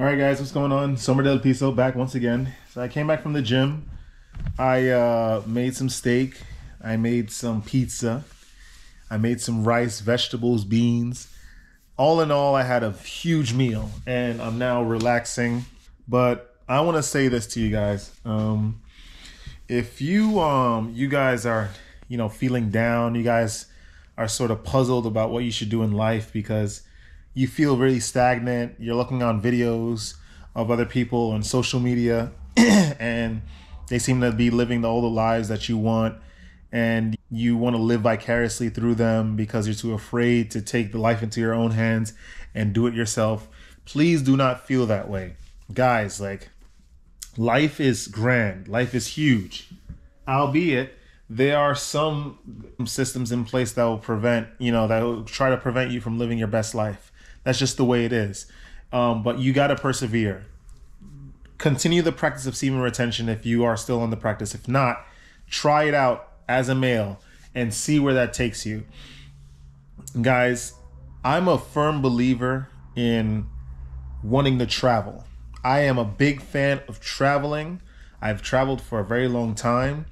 All right, guys, what's going on? Summer del Piso back once again. So I came back from the gym. I made some steak. I made some pizza. I made some rice, vegetables, beans. All in all, I had a huge meal, and I'm now relaxing. But I want to say this to you guys: if you guys are feeling down, you guys are sort of puzzled about what you should do in life because you feel really stagnant. You're looking on videos of other people on social media and they seem to be living all the lives that you want, and you want to live vicariously through them because you're too afraid to take the life into your own hands and do it yourself. Please do not feel that way. Guys, like, life is grand. Life is huge. Albeit there are some systems in place that will that will try to prevent you from living your best life. That's just the way it is. But you got to persevere. Continue the practice of semen retention if you are still in the practice. If not, try it out as a male and see where that takes you. Guys, I'm a firm believer in wanting to travel. I am a big fan of traveling. I've traveled for a very long time,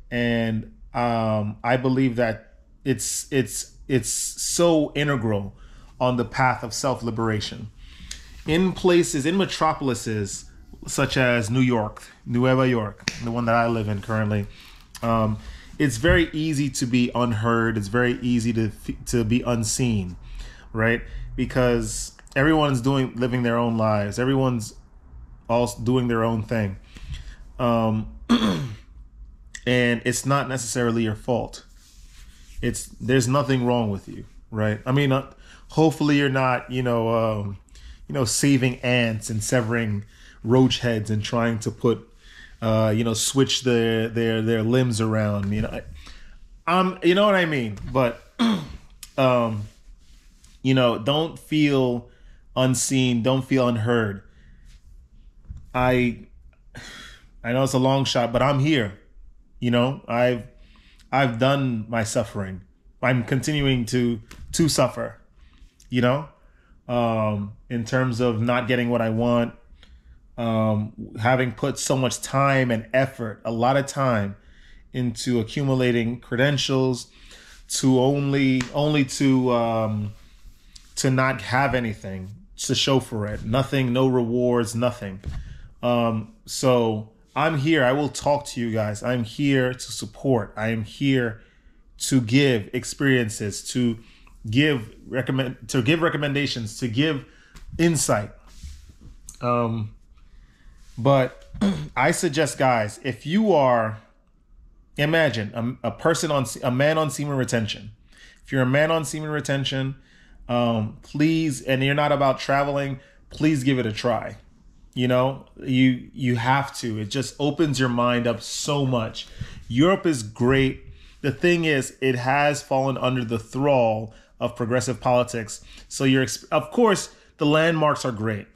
and I believe that it's so integral on the path of self-liberation. In metropolises such as New York, Nueva York, the one that I live in currently, it's very easy to be unheard. It's very easy to be unseen, right? Because everyone's living their own lives. Everyone's all doing their own thing. And it's not necessarily your fault. There's nothing wrong with you, right? I mean, hopefully you're not, saving ants and severing roach heads and trying to put, switch their limbs around. You know what I mean. But, don't feel unseen. Don't feel unheard. I know it's a long shot, but I'm here. I've done my suffering. I'm continuing to suffer. In terms of not getting what I want, having put so much time and effort, a lot of time into accumulating credentials to only to not have anything to show for it. Nothing, no rewards, nothing. So I'm here. I will talk to you guys. I'm here to support. I am here to give experiences, to give recommendations, to give insight. But I suggest, guys, if you are, imagine a man on semen retention. If you're a man on semen retention, please, and you're not about traveling, please give it a try. You have to. It just opens your mind up so much. Europe is great. The thing is, it has fallen under the thrall of progressive politics. So of course, the landmarks are great.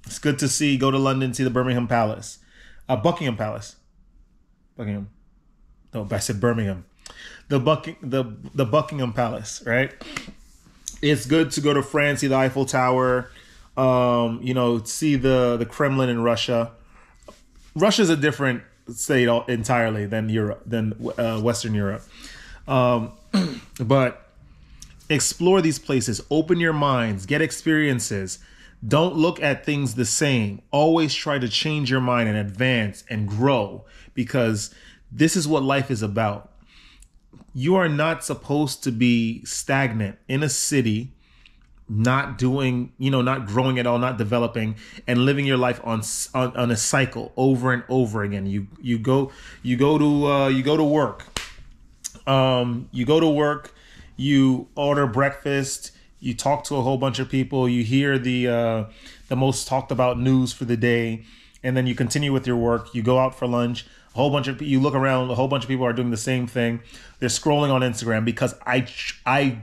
It's good to see. Go to London, see the Buckingham Palace. Buckingham Palace. Buckingham. No, I said Birmingham. The Buckingham Palace, right? It's good to go to France, see the Eiffel Tower. See the Kremlin in Russia. Russia's a different state entirely than Western Europe. But explore these places, open your minds, get experiences. Don't look at things the same. Always try to change your mind and advance and grow, because this is what life is about. You are not supposed to be stagnant in a city, not doing, not growing at all, not developing, and living your life on a cycle over and over again. You go to work. You order breakfast. You talk to a whole bunch of people. You hear the most talked about news for the day, and then you continue with your work. You go out for lunch. You look around. A whole bunch of people are doing the same thing. They're scrolling on Instagram, because I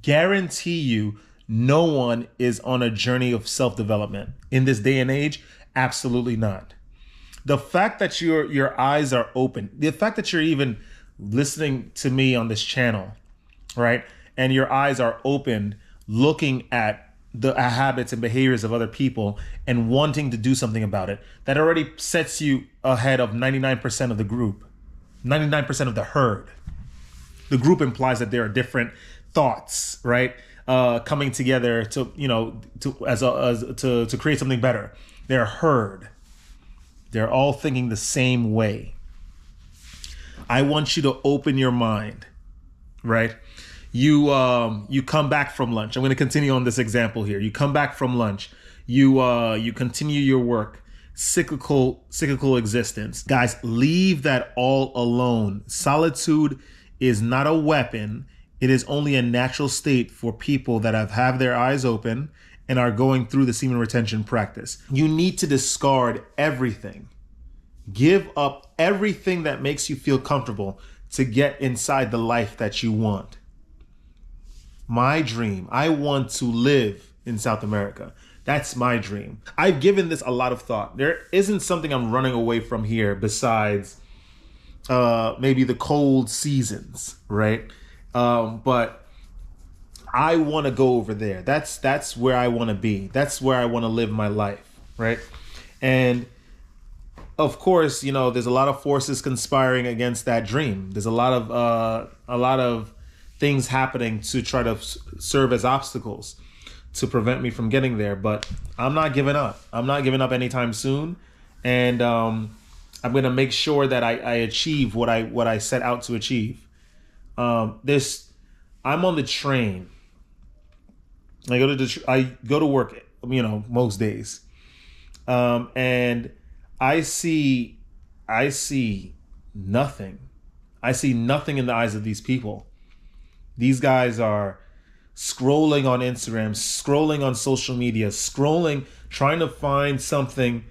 guarantee you, no one is on a journey of self-development in this day and age. Absolutely not. The fact that your eyes are open, the fact that you're even listening to me on this channel, right? And your eyes are opened, looking at the habits and behaviors of other people and wanting to do something about it, that already sets you ahead of 99% of the group, 99% of the herd. The group implies that there are different thoughts, right? Coming together to, to create something better. They're a herd. They're all thinking the same way. I want you to open your mind, right? You come back from lunch. I'm going to continue on this example here. You come back from lunch. You continue your work. Cyclical existence. Guys, leave that all alone. Solitude is not a weapon. It is only a natural state for people that have their eyes open and are going through the semen retention practice. You need to discard everything. Give up everything that makes you feel comfortable to get inside the life that you want. My dream, I want to live in South America. That's my dream. I've given this a lot of thought. There isn't something I'm running away from here besides maybe the cold seasons, right? But I want to go over there. That's where I want to be. That's where I want to live my life, right? And of course, there's a lot of forces conspiring against that dream. There's a lot of things happening to try to serve as obstacles to prevent me from getting there. But I'm not giving up. I'm not giving up anytime soon. And I'm going to make sure that I achieve what I set out to achieve. I'm on the train. I go to work, most days. And I see nothing. I see nothing in the eyes of these people. These guys are scrolling on Instagram, scrolling on social media, trying to find something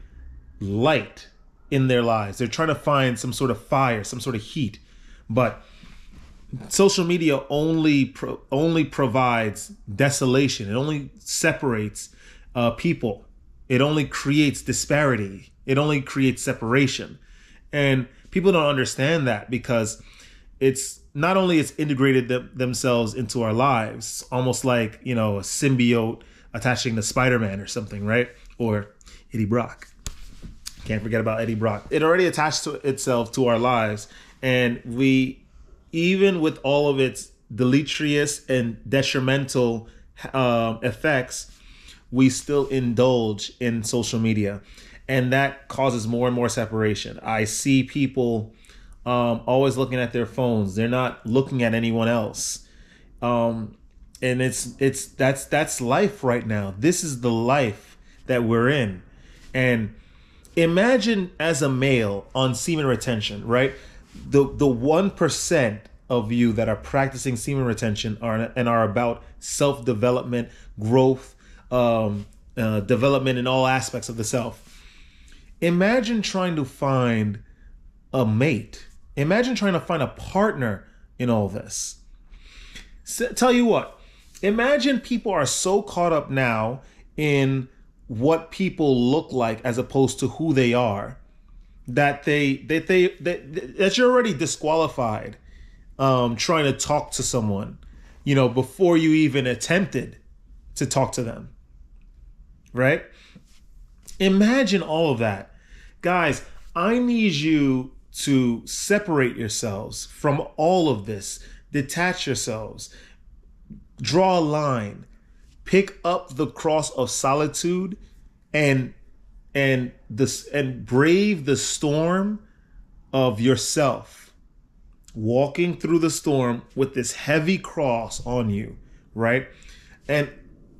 light in their lives. They're trying to find some sort of fire, some sort of heat. But social media only provides desolation. It only separates people. It only creates disparity. It only creates separation. And people don't understand that because it's not only it's integrated themselves into our lives, almost like, a symbiote attaching to Spider-Man or something, right? Or Eddie Brock. Can't forget about Eddie Brock. It already attached itself to our lives. And we, even with all of its deleterious and detrimental effects, we still indulge in social media. And that causes more and more separation. I see people always looking at their phones. They're not looking at anyone else. And that's life right now. This is the life that we're in. And imagine as a male on semen retention, right? The 1% of you that are practicing semen retention are about self-development, growth, development in all aspects of the self. Imagine trying to find a mate. Imagine trying to find a partner in all this. Tell you what, imagine people are so caught up now in what people look like as opposed to who they are that that you're already disqualified trying to talk to someone, before you even attempted to talk to them, right? Imagine all of that. Guys, I need you to separate yourselves from all of this. Detach yourselves. Draw a line. Pick up the cross of solitude and brave the storm of yourself. Walking through the storm with this heavy cross on you, right? And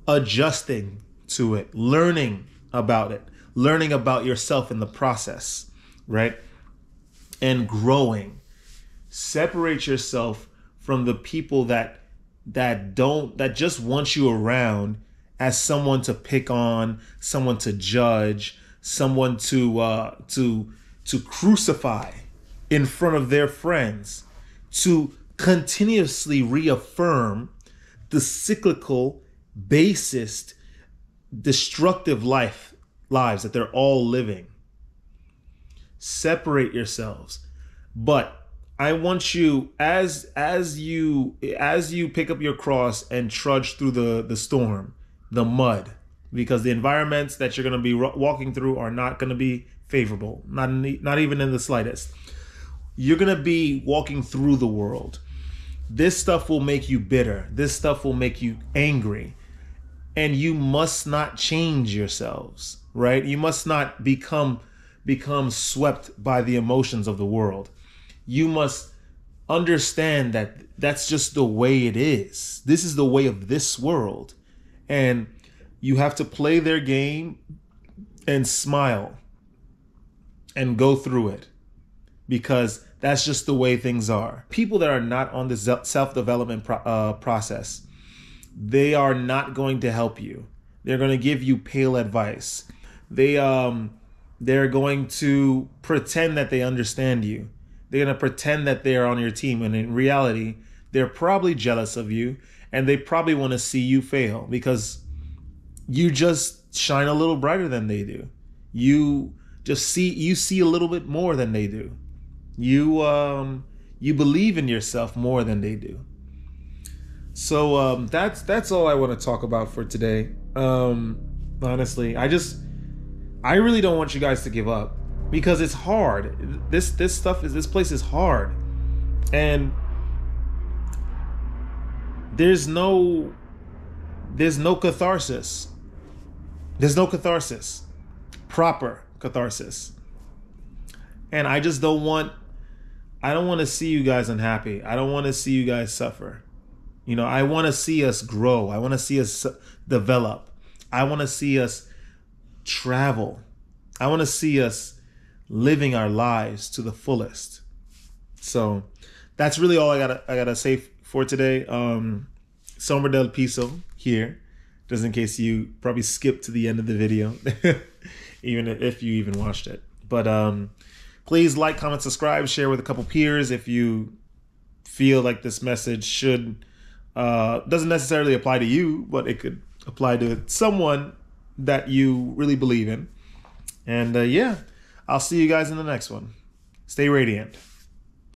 adjusting to it, learning about it, learning about yourself in the process, right? And growing. Separate yourself from the people that just want you around as someone to pick on, someone to judge, someone to crucify in front of their friends, to continuously reaffirm the cyclical, basest, destructive lives that they're all living. Separate yourselves. But I want you, as you pick up your cross and trudge through the storm, the mud, because the environments that you're going to be walking through are not going to be favorable, not even in the slightest. You're going to be walking through the world. This stuff will make you bitter. This stuff will make you angry. And you must not change yourselves, right? You must not become swept by the emotions of the world. You must understand that that's just the way it is. This is the way of this world. And you have to play their game and smile and go through it, because that's just the way things are. People that are not on the self-development process, they are not going to help you. They're going to give you pale advice. They're going to pretend that they understand you. They're going to pretend that they're on your team. And in reality, they're probably jealous of you, and they probably want to see you fail because you just shine a little brighter than they do. You see a little bit more than they do. You believe in yourself more than they do. So that's all I want to talk about for today. Honestly, I really don't want you guys to give up, because it's hard. This place is hard, and there's no catharsis. There's no catharsis, proper catharsis. And I don't want to see you guys unhappy. I don't want to see you guys suffer. You know, I want to see us grow. I want to see us develop. I want to see us travel. I want to see us living our lives to the fullest. So that's really all I gotta say for today. Sombra del Piso here, just in case you probably skipped to the end of the video, even if you even watched it. But please like, comment, subscribe, share with a couple peers if you feel like this message doesn't necessarily apply to you, but it could apply to someone that you really believe in. And yeah, I'll see you guys in the next one. Stay radiant.